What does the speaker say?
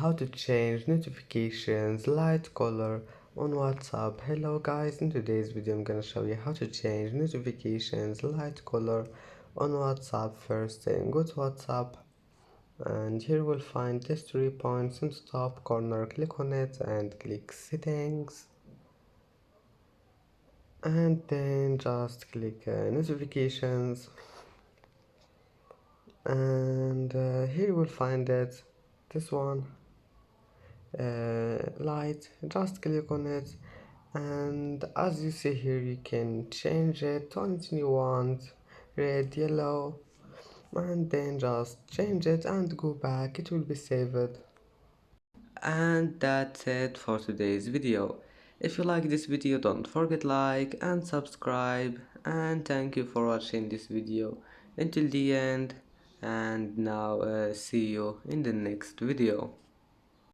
how to change notifications light color on WhatsApp. Hello guys, in today's video I'm gonna show you how to change notifications light color on WhatsApp. First thing, go to WhatsApp and here we'll find these 3 points in the top corner. Click on it and click settings, and then just click notifications, and here we'll find it, this one, light. Just click on it, and as you see here you can change it to anything you want, red, yellow, and then just change it and go back, it will be saved. And that's it for today's video. If you like this video, don't forget like and subscribe, and thank you for watching this video until the end. And now see you in the next video.